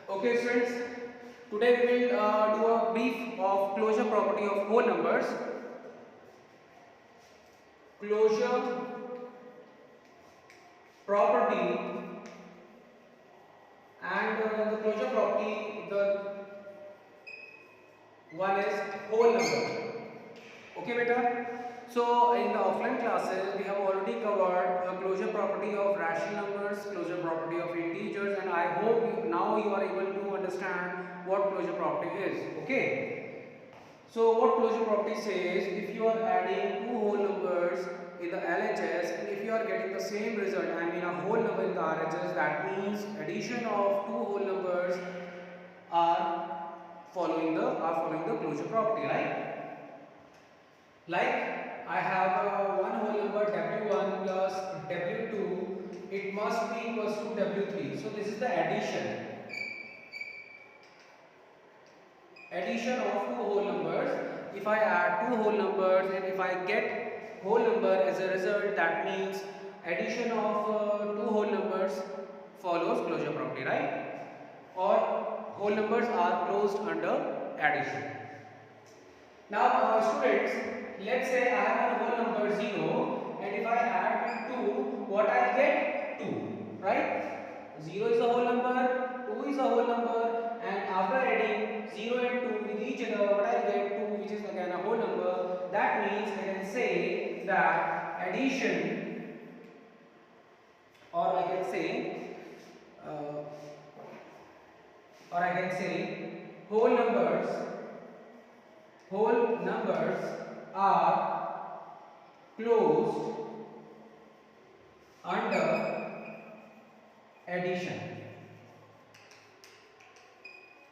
Okay, friends. Today we will do a brief of closure property of whole numbers. Closure property and the closure property, the one is whole number. Okay, beta. So in the offline classes we have already covered a closure property of rational numbers, closure property of integers, and I hope now you are able to understand what closure property is. Okay. So what closure property says, if you are adding two whole numbers in the LHS and if you are getting the same result, I mean a whole number in the RHS, that means addition of two whole numbers are following the closure property, right? Like I have one whole number W1 plus W2, it must be equals to W3. So this is the addition of two whole numbers. If I add two whole numbers and if I get whole number as a result, that means addition of two whole numbers follows closure property, right? Or whole numbers are closed under addition. Now students, let's say I have a whole number 0 and if I add 2, what I get? 2, right? 0 is a whole number, 2 is a whole number, and after adding 0 and 2 with each other, what I get? 2, which is again a whole number. That means I can say that addition, or I can say whole numbers are closed under addition.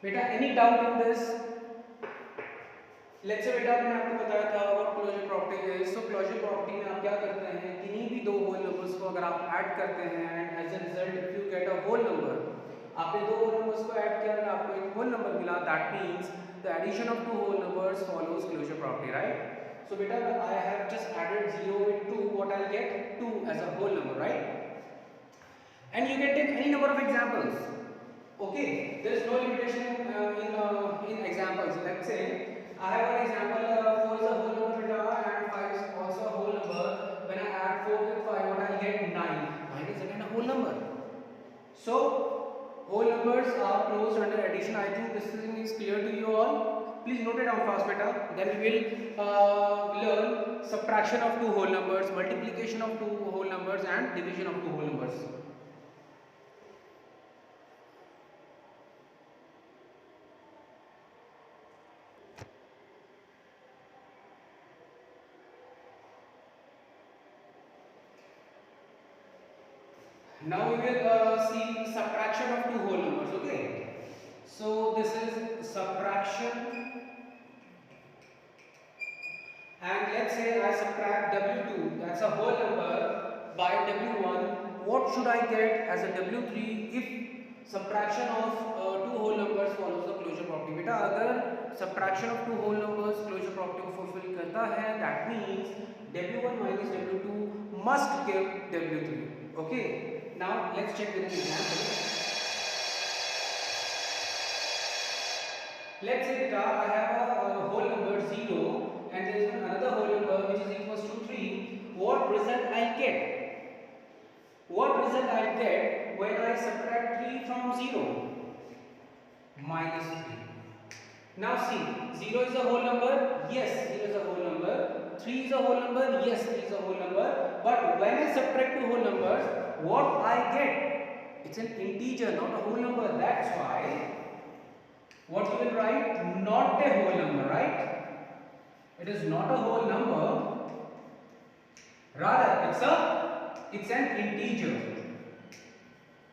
बेटा any doubt in this? Let's say बेटा मैंने आपको बताया था what closure property is. So closure property में आप क्या करते हैं, किन्हीं भी दो whole numbers को अगर आप ऐड करते हैं and as a result if you get a whole number, आपने दो whole numbers को ऐड किया और आपको एक whole number मिला, that means the addition of two whole numbers follows closure property, right? So beta, I have just added 0 with 2, what I'll get? 2 as a whole number, right? And you can take any number of examples. Okay, there is no limitation in examples. Let's say I have one example, 4 is a whole number beta and 5 is also a whole number. When I add 4 with 5, what I'll get? 9. 9 is again a whole number. So whole numbers are closed under addition. I think this thing is clear to you all. Please note it down fast, beta. Then we will learn subtraction of two whole numbers, multiplication of two whole numbers, and division of two whole numbers. Now we will see subtraction of two whole numbers. Okay. So this is subtraction. And let's say I subtract W2, that's a whole number, by W1. What should I get as a W3 if subtraction of two whole numbers follows the closure property? Beta, अगर subtraction of two whole numbers closure property को fulfill करता है, that means W1 minus W2 must give W3. Okay. Now let's check with an example. Let's say beta, I have a whole number 0. And there is another whole number which is equals to 3. What result I'll get? What result I'll get when I subtract 3 from 0? Minus 3. Now see, 0 is a whole number. Yes, 0 is a whole number. 3 is a whole number. Yes, 3 is a whole number. But when I subtract two whole numbers, what I get? It's an integer, not a whole number. That's why what you will write? Not a whole number, right? It is not a whole number, rather it's an integer.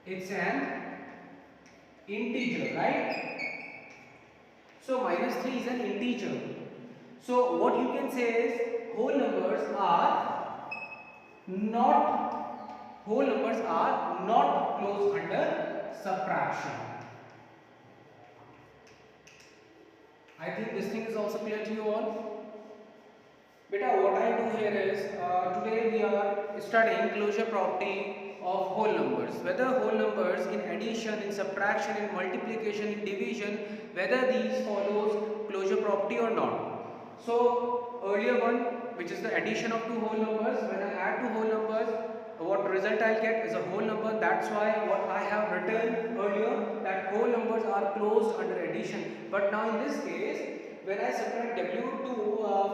It's an integer, right? So minus 3 is an integer. So what you can say is whole numbers are not closed under subtraction. I think this thing is also clear to you all. Beta, what I do here is, today we are studying closure property of whole numbers. Whether whole numbers in addition, in subtraction, in multiplication, in division, whether these follows closure property or not. So earlier one, which is the addition of two whole numbers, when I add two whole numbers, what result I'll get is a whole number. That's why what I have written earlier, that whole numbers are closed under addition. But now in this case, when I subtract W2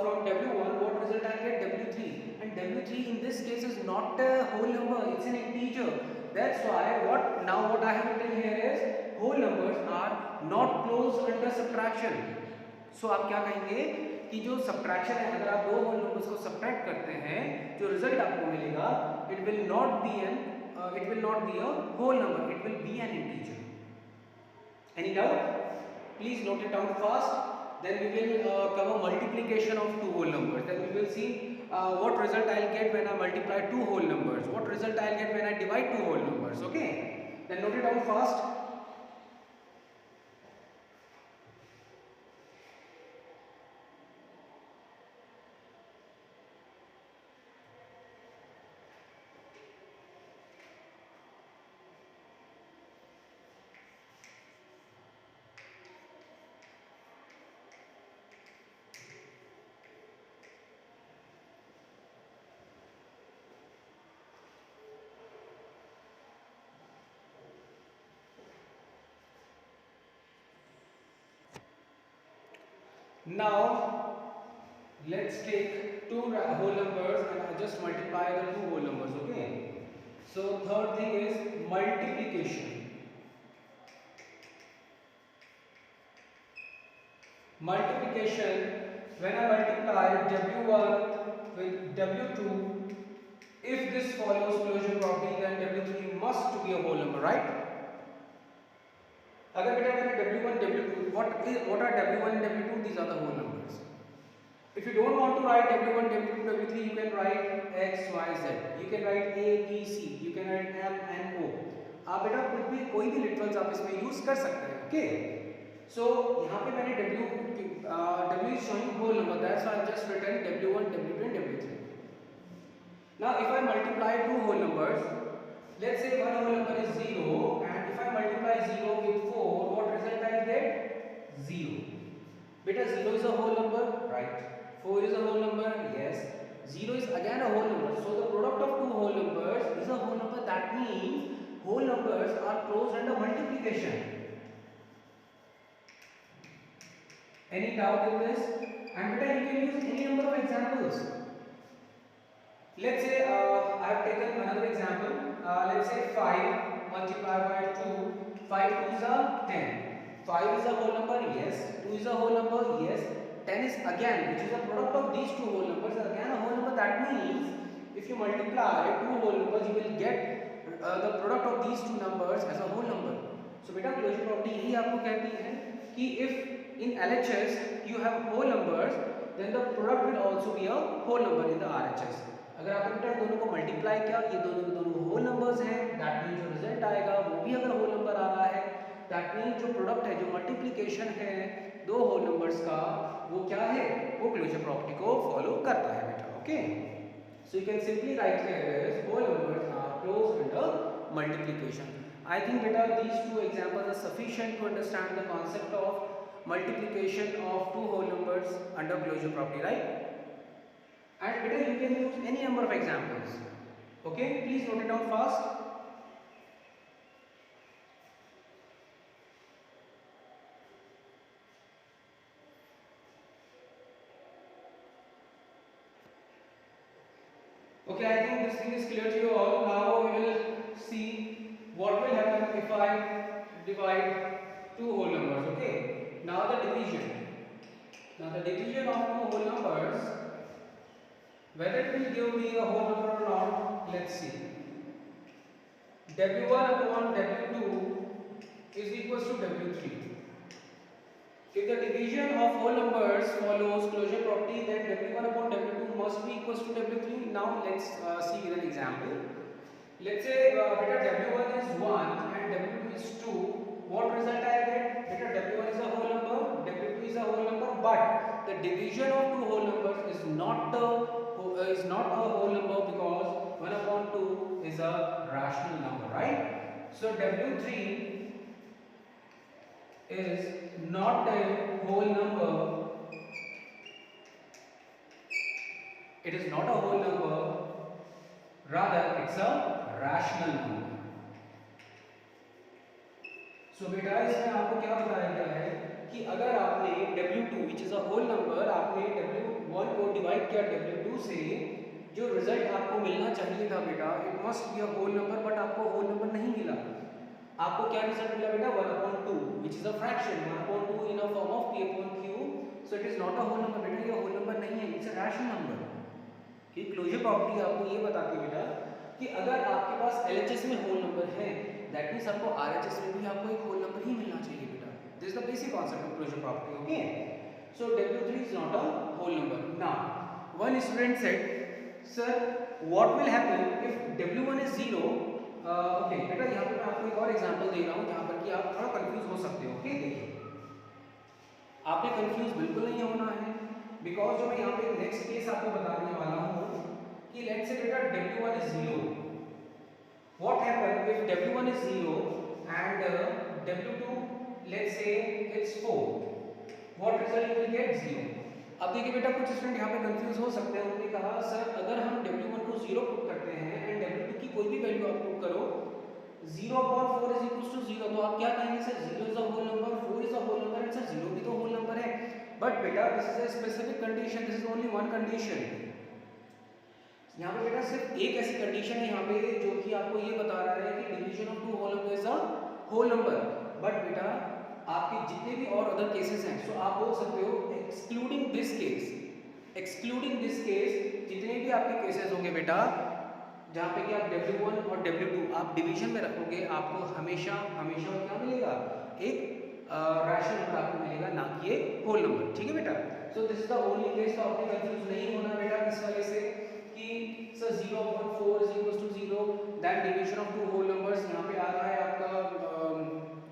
from W1, what result I get? W3. And W3 in this case is not a whole number, it's an integer. That's why what I have written here is whole numbers are not closed under subtraction. So आप क्या कहेंगे कि जो subtraction है, अगर आप दो whole numbers को subtract करते हैं, जो result आपको मिलेगा, it will not be a whole number, it will be an integer. Any doubt? Please note it down fast. Then we will cover multiplication of two whole numbers. Then we will see what result I'll get when I multiply two whole numbers. What result I'll get when I divide two whole numbers. Okay? Then note it down fast. Now let's take two whole numbers and I just multiply the two whole numbers. Okay. So third thing is multiplication. Multiplication, when I multiply W1 with W2, if this follows closure property, then W3 must be a whole number, right? अगर बेटा मैंने W1, W2, what are W1 and W2? These are the whole numbers. If you don't want to write W1, W2, W3, you can write X, Y, Z. You can write A, B, C. You can write M, N, O. आप बेटा कुछ भी कोई भी literals आप इसमें use कर सकते हैं. Okay. So यहाँ पे मैंने W is showing whole number. That's why I just written W1, W2, and W3. Now if I multiply two whole numbers, let's say one whole number is 0, and if I multiply 0 with 4, what result I get? 0. Beta 0 is a whole number, right? 4 is a whole number, yes. 0 is again a whole number. So the product of two whole numbers is a whole number. That means whole numbers are closed under multiplication. Any doubt in this? And beta you can use any number of examples. Let's say I have taken another example. Let's say 5 multiplied by 2. 5 2s are 10. 5 is a whole number, yes. 2 is a whole number, yes. 10 is again, which is a product of these two whole numbers, again a whole number. That means if you multiply two whole numbers, you will get the product of these two numbers as a whole number. So beta closure property यही आपको कहती है कि if in LHS you have whole numbers, then the product will also be a whole number in the RHS. अगर आपने बेटा दोनों को मल्टीप्लाई किया, ये दोनों के दोनों होल नंबर्स हैं, दैट मीन जो रिजल्ट आएगा वो भी अगर होल नंबर आ रहा है, दैट मीन जो प्रोडक्ट है, जो मल्टीप्लिकेशन है दो होल नंबर्स का, वो क्या है? वो क्लोजर प्रॉपर्टी को फॉलो करता है बेटा. Okay, so you can simply write here as whole numbers are closed under multiplication. I think बेटा these two examples are sufficient to understand the concept of multiplication of two whole numbers under closure property, right? And better you can use any number of examples. Okay, please note it down fast. Okay, I think this thing is clear to you all. Now we will see what will happen if I divide two whole numbers. Okay, now the division. Now the division of two whole numbers, whether it will give me a whole number or not, let's see. W1 upon W2 is equals to W3. If the division of whole numbers follows closure property, then W1 upon W2 must be equals to W3. Now let's see with an example. Let's say beta W1 is 1 and W2 is 2. What result I get? Beta W1 is a whole number, W2 is a whole number, but the division of two whole numbers is not a whole number because 1 upon 2 is a rational number, right? So W3 is not a whole number. It is not a whole number, rather it's a rational number. So बेटा इसमें आपको क्या बताया गया है कि अगर आपने W2 which is a whole number, आपने W1 को डिवाइड किया W2 से, जो रिजल्ट आपको मिलना चाहिए था बेटा, it must be a whole number, but आपको होल नंबर नहीं मिला। आपको क्या रिजल्ट मिला बेटा? 1/2 which is a fraction, 1/2 in a form of P/Q, so it is not a whole number बेटा, ये होल नंबर नहीं है, it's a rational number। कि क्लोजर प्रॉपर्टी आपको ये बताती है बेटा कि अगर आपके पास LHS में होल नंबर है, दैट मींस आपको RHS में भी आपको एक होल नंबर ही मिलना चाहिए बेटा। This is the basic concept of closure property, okay? So W3 is not a whole number. Now, one student said, sir, what will happen if W1 is 0? Okay बेटा, यहाँ पे मैं आपको एक और एग्जांपल दे रहा हूँ जहाँ पर कि आप थोड़ा कंफ्यूज हो सकते हो, ओके? देखिए, आपने कंफ्यूज बिल्कुल नहीं होना है, बिकॉज जो मैं यहाँ पे नेक्स्ट केस आपको बताने वाला हूँ कि लेट्स से बेटा W1 is 0. What happens if W1 is 0 and W2, let's say it's 4? What result you will get? 0. अब देखिए बेटा, कुछ स्टूडेंट यहाँ पे कंफ्यूज हो सकते हैं। उन्होंने कहा सर अगर हम W1 को 0 पुट करते हैं एंड W2 की कोई भी वैल्यू आप पुट करो, 0/4 is equals to 0, तो आप क्या कहेंगे? Sir 0 is a whole number, 4 is a whole number, and sir 0 भी तो whole number है। बट बेटा this is a specific condition, this is only one condition। यहाँ पे बेटा सिर्फ एक ऐसी कंडीशन है यहाँ पे जो कि आपको ये बता रहा है कि division of two whole number is a whole number. But बेटा आपके जितने भी और अदर केसेस हैं, सो आप बोल सकते हो एक्सक्लूडिंग दिस केस, जितने भी आपके केसेस होंगे बेटा जहाँ पे कि आप W1 और W2 आप डिवीजन में रखोगे, आपको हमेशा क्या मिलेगा? एक रैशनल नंबर आपको मिलेगा, ना कि एक होल नंबर। ठीक है बेटा? So this is the only case. तो आपने कंफ्यूज नहीं होना बेटा इस वजह से कि sir 0/4 is equals to 0, that division of two whole numbers यहाँ पे आ रहा है आपका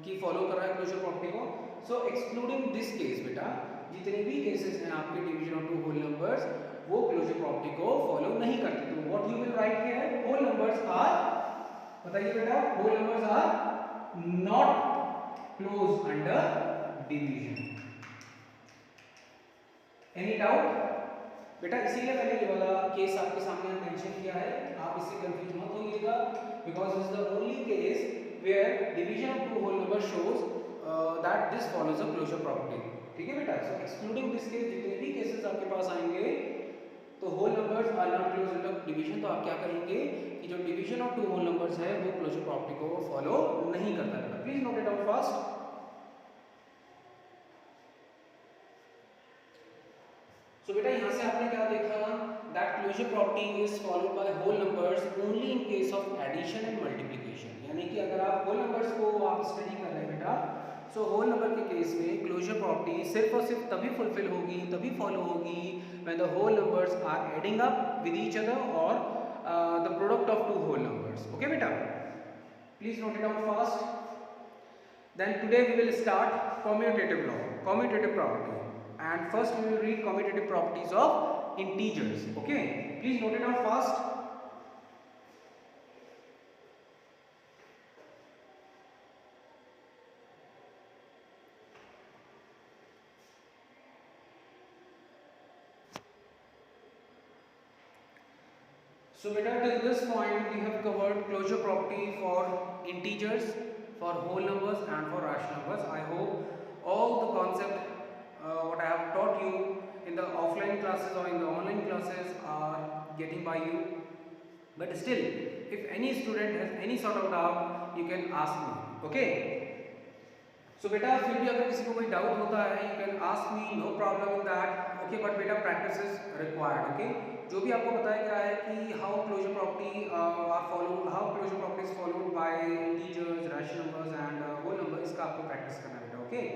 कि फॉलो कर रहा है क्लोजर प्रॉपर्टी को। सो एक्सक्लूडिंग दिस केस बेटा, जितने भी केसेस हैं आपके division of two whole numbers, वो क्लोजर प्रॉपर्टी को फॉलो नहीं करते। तो what you will write here, whole numbers are, बताइए बेटा, whole numbers are not close under division. Any doubt बेटा? इसीलिए मैंने ये वाला केस आपके सामने मेंशन किया है, आप इससे कंफ्यूज मत होइएगा, because this is the only case where division of two whole number shows that this follows a closure property. ठीक है बेटा? सो एक्सक्लूडिंग दिस केस, जितने भी केसेस आपके पास आएंगे तो whole numbers are not close under division, तो आप क्या कहेंगे कि जो division of two whole numbers है वो क्लोजर प्रॉपर्टी को फॉलो नहीं करता है। Please note it down fast. तो बेटा यहाँ से आपने क्या देखा, that closure property is followed by whole numbers only in case of addition and multiplication. यानी कि अगर आप होल नंबर्स को आप स्टडी कर रहे हैं बेटा, सो होल नंबर के केस में क्लोजर प्रॉपर्टी सिर्फ और सिर्फ तभी फुलफिल होगी, तभी फॉलो होगी when the whole numbers are adding up with each other और the product of two whole numbers. Okay बेटा? Please note it down fast. Then today we will start commutative property, and first we will read commutative properties of integers. Okay, please note it down fast. So beta, till this point we have covered closure property for integers, for whole numbers and for rational numbers. I hope all the concept what I have taught you in the offline classes or in the online classes are getting by you. But still, if any student has any sort of doubt, you can ask me. Okay? So beta, फिर भी अगर किसी को कोई doubt होता है, you can ask me, no problem in that. Okay, but beta, practice is required. Okay? जो भी आपको बताया गया है कि how closure property are followed, how closure property is followed by integers, rational numbers and whole numbers, इसका आपको practice करना है बेटा. Okay?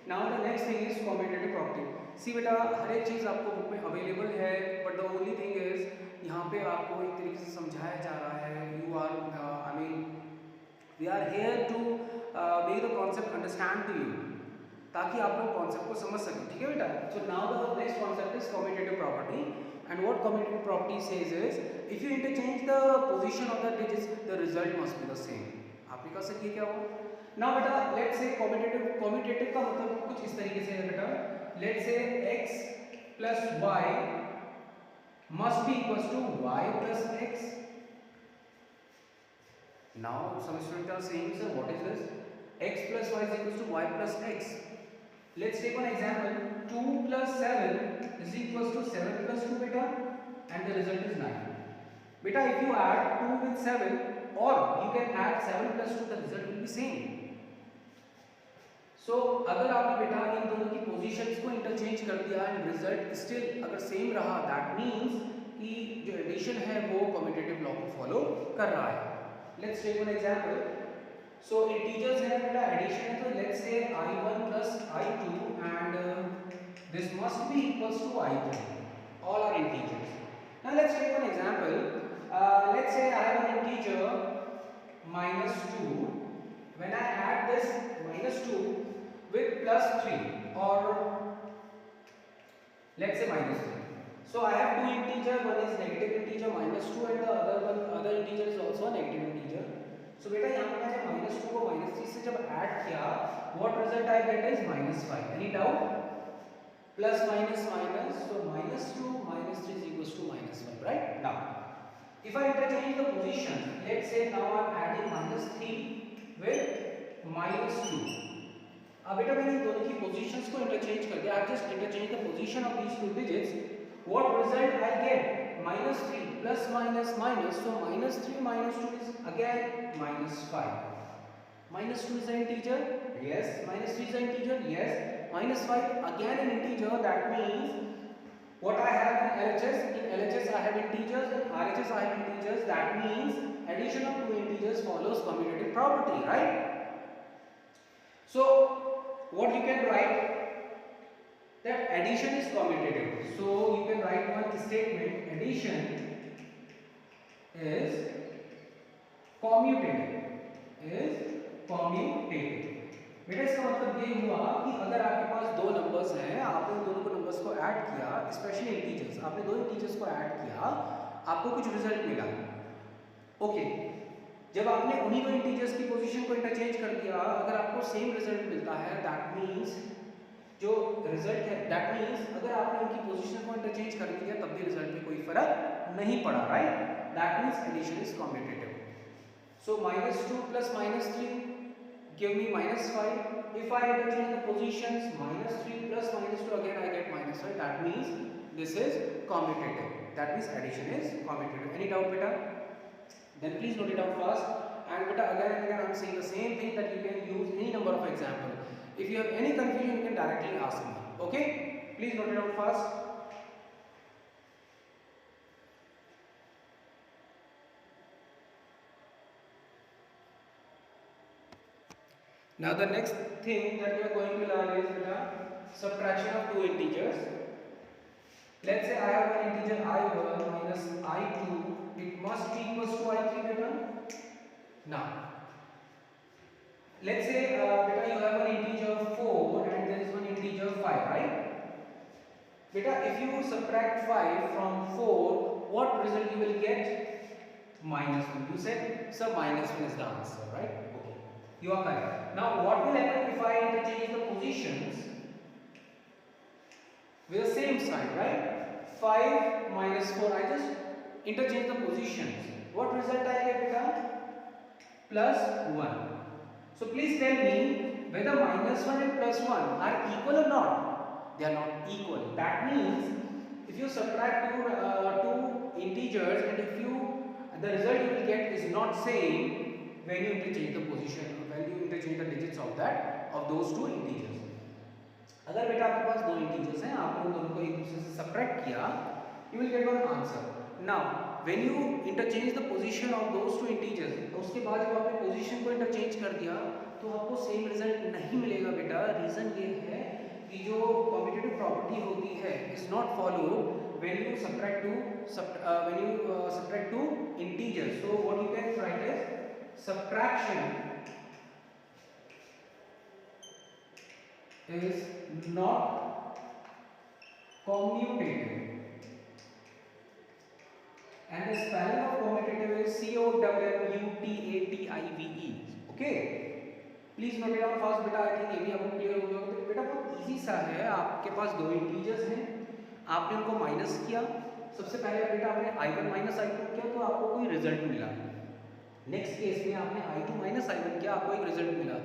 Now the next thing is commutative property. See बेटा, हर एक चीज़ आपको बुक में अवेलेबल है, but the only thing is यहाँ पे आपको एक तरीके से समझाया जा रहा है. You are, we are here to make the concept understand to you, ताकि आप लोग कॉन्सेप्ट को समझ सकें. ठीक है बेटा? So now the next concept is commutative property, and what commutative property says is if you interchange the position of the digits, the result must be the same. आपने कहा सर ये क्या हुआ? Now बेटा लेट्स से कॉम्यूटेटिव का मतलब कुछ इस तरीके से है बेटा, let's say x plus y must be equals to y plus x. Now some students are saying, sir, what is this? X plus y is equals to y plus x. Let's take one example. 2 plus 7 is equals to 7 plus 2 beta, and the result is 9. Beta, if you add 2 with 7, or you can add 7 plus 2, the result will be same. So अगर आपने बेटा इन दोनों की positions को interchange कर दिया and result still अगर same रहा, दैट मींस कि जो एडिशन है वो कम्यूटेटिव लॉ को फॉलो कर रहा है. Let's take one example. So integers है बेटा, एडिशन है, तो let's say i1 plus i2 and this must be equals to i3. All are integers. Now let's take one example. Let's say I have an integer minus 2. When I add this minus 2 with plus 3, or let's say minus 3. So I have two integers, one is negative integer minus 2 and the other integer is also a negative integer. So बेटा यहाँ पे जब minus 2 को minus 3 से जब add किया, what result I get is minus 5. Any doubt? Plus minus minus, so minus 2 minus 3 is equals to minus 5, right? Now, if I interchange the position, let's say now I am adding minus 3 with minus 2. अब बेटा मैंने दोनों की positions को interchange कर दिया. I just interchange the position of these two digits. What result I get? Minus 3 plus minus minus. So minus 3 minus 2 is again minus 5. Minus 2 is an integer. Yes. Minus 3 is an integer. Yes. Minus 5 again an integer. That means what I have in LHS? In LHS I have integers. In RHS I have integers. That means addition of two integers follows commutative property, right? So what you can write, that addition is commutative. So you can write one statement, addition is commutative, बेटा इसका मतलब ये हुआ कि अगर आपके पास दो numbers हैं, आपने उन दोनों को नंबर्स को ऐड किया, स्पेशली इंटीजर्स, आपने दो इंटीजर्स को ऐड किया, आपको कुछ रिजल्ट मिला. ओके, जब आपने उन्हीं दो इंटीजर्स की पोजीशन को इंटरचेंज कर दिया, अगर आपको सेम रिजल्ट मिलता है, दैट मींस जो रिजल्ट है, दैट मींस अगर आपने उनकी पोजीशन को इंटरचेंज कर दिया तब भी रिजल्ट में कोई फर्क नहीं पड़ा, right? That means addition is commutative. So minus 2 plus minus 3 give me minus 5. If I interchange the positions, minus 3 plus minus 2, again I get minus 5. That means this is commutative. That means addition is commutative. Any doubt beta? Then please note it down fast. And beta, again and again I am saying the same thing, that you can use any number of example. If you have any confusion, you can directly ask me. Okay? Please note it down fast. Now the next thing that we are going to learn is beta, subtraction of two integers. Let's say I have an integer i1 minus i2. It must be equals to i3 beta. Now, let's say beta you have an integer 4 and there is one integer 5, right? Beta, if you subtract 5 from 4, what result you will get? Minus 1. You said, sir, minus 1 is the answer, right? Okay, you are correct. Now, what will happen if I interchange the positions with the same sign, right? 5 minus 4, I just interchange the positions. What result I get beta? Plus 1. So please tell me whether minus 1 and plus 1 are equal or not. They are not equal. That means if you subtract two integers and if the result you will get is not same when you interchange the position, when you interchange the digits of those two integers. अगर बेटा आपके पास दो integers हैं, आपने उन दोनों को एक दूसरे से सब्ट्रैक्ट किया, you will get one answer. Now when you interchange the position of those two integers, उसके बाद जब आपने पोजीशन को इंटरचेंज कर दिया तो आपको सेम रिजल्ट नहीं मिलेगा बेटा. रीजन ये है कि जो कम्यूटेटिव प्रॉपर्टी होती है is not followed when you subtract two integers. So what you can write is subtraction is not commutative, and the spelling of commutative is COMMUTATIVE. Okay, please note it down fast बेटा, I think ये भी आपको clear हो गया होगा। बेटा बहुत easy सा है, आपके पास दो इंटीजर्स हैं, आपने उनको माइनस किया। सबसे पहले बेटा आपने i1 माइनस i2 किया तो आपको कोई रिजल्ट मिला। नेक्स्ट केस में आपने i2 माइनस i1 किया, आपको एक रिजल्ट मिला।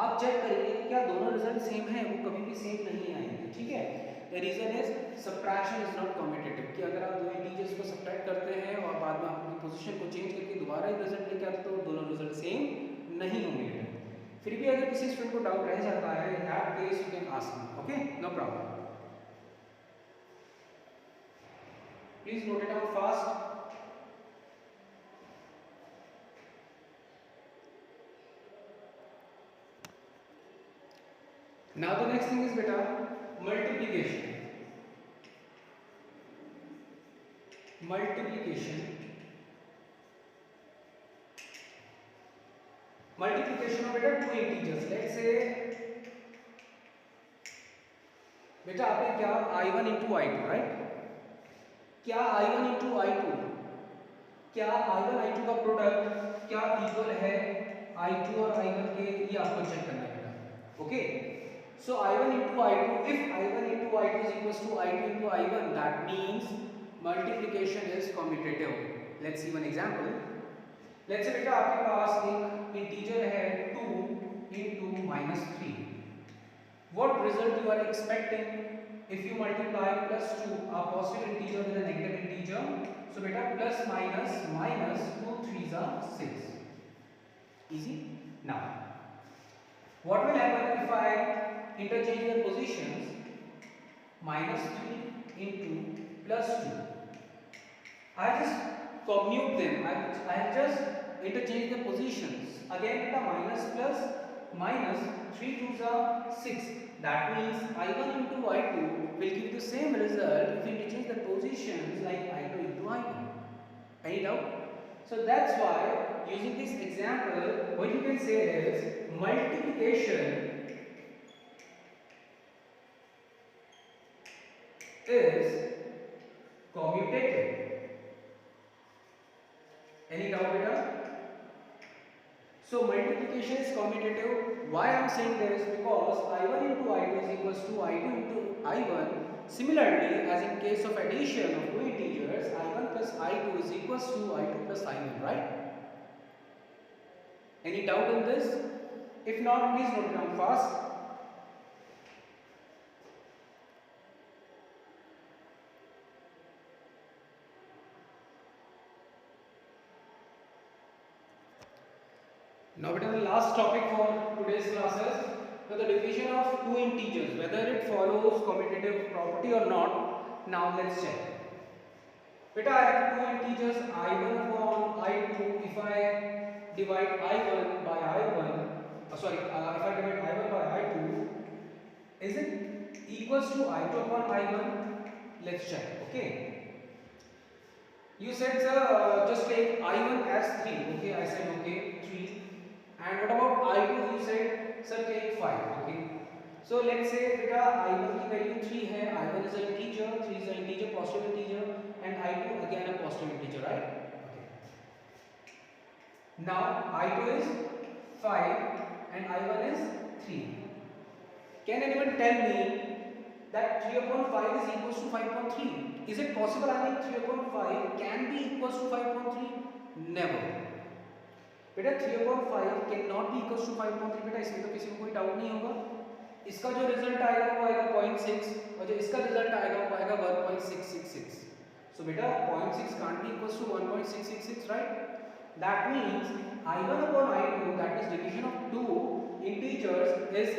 आप चेक करेंगे कि क्या दोनों रिजल्ट सेम है, वो कभी भी सेम नहीं आएंगे, ठीक है। The reason is subtraction is not commutative, कि अगर आप दो इंटीजर्स को सबट्रैक्ट करते हैं और बाद में अपनी पोजीशन को चेंज करके दोबारा एक रिजल्ट लेके आते हो तो दोनों रिजल्ट सेम नहीं होंगे। फिर भी अगर किसी स्टूडेंट को डाउट रह जाता है, in that case you can ask me, okay, no problem. Please note it down fast. Now the next thing is beta multiplication. Multiplication of beta two integers. Let's say बेटा आपने क्या i1 into i2, right? क्या i1 into i2, क्या i1 i2 का product क्या equal है i2 और i1 के, ये आपको चेक करना है बेटा, okay. So i1 into i2, if i1 into i2 is equals to i2 into i1, that means multiplication is commutative. Let's see one example. Let's say बेटा आपके पास एक इंटीजर है 2 into -3. What result you are expecting if you multiply plus 2, a positive integer with a negative integer? So beta plus minus 2 3s are 6. Easy. Now what will happen if I interchange the positions? -3 into plus 2. I just commute them. I just interchange the positions. Again beta minus plus minus 3 2s are 6. That means i1 into i2 will give the same result if we interchange the positions like i2 into i1. Any doubt? So that's why using this example what you can say is multiplication is commutative. Any doubt beta? So multiplication is commutative. Why I am saying this? Because i1 into i2 is equals to i2 into i1. Similarly, as in case of addition of two integers, i1 plus i2 is equals to i2 plus i1, right? Any doubt in this? If not, please note it down fast. Now, the last topic for today's classes, the division of two integers, whether it follows commutative property or not. Now let's check. Beta, I have two integers i1 upon i2. If I divide i1 by i1, if I divide i1 by i2, is it equals to i2 upon i1? Let's check. Okay. You said sir, just take i1 as 3. Okay, I said okay, 3. And what about i2? You said sir take 5. Okay, so let's say beta i1 की value 3 है, i1 is an integer, 3 is an integer, positive integer, and i2 again a positive integer, right? Okay. Now i2 is 5 and i1 is 3. Can anyone tell me that 3 upon 5 is equals to 5.3? Is it possible I mean 3 upon 5 can be equals to 5.3? Never. बेटा 3 upon 5 can not be equals to 5.3. बेटा इसमें तो किसी को कोई doubt नहीं होगा. इसका जो रिजल्ट आएगा वो आएगा 0.6 और जो इसका रिजल्ट आएगा वो आएगा 1.666. सो बेटा 0.6 can't be equals to 1.666, right? That means i1 upon i2, that is division of two integers, is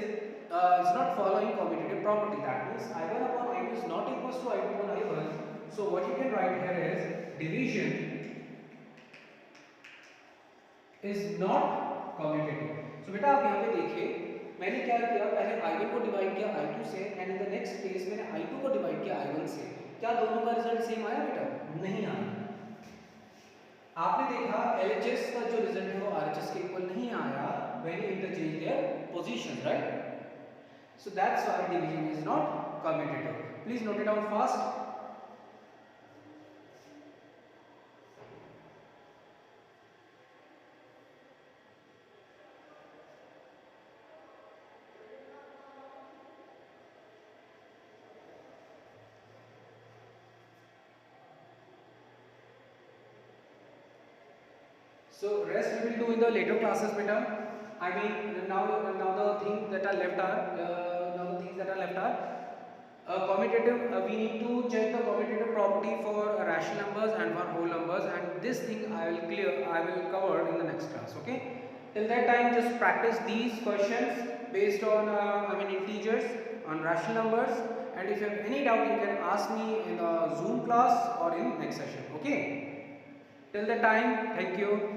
not following commutative property. That means i1 upon i2 is not equals to i2 upon i1. So what you can write here is division is not commutative. So बेटा आप यहाँ पे देखिए मैंने क्या किया, पहले i1 को डिवाइड किया i2 से and in the next case मैंने i2 को डिवाइड किया i1 से. क्या दोनों का रिजल्ट सेम आया बेटा? नहीं आया. आपने देखा LHS का जो रिजल्ट है वो RHS के इक्वल नहीं आया when you interchange their positions, right? So that's why division is not commutative. Please note it down fast. So rest we will do in the later classes, beta. I mean now the things that are left are commutative. We need to check the commutative property for rational numbers and for whole numbers, and this thing I will cover in the next class. Okay. Till that time, just practice these questions based on integers, on rational numbers, and if you have any doubt, you can ask me in the Zoom class or in next session. Okay. Till that time, thank you.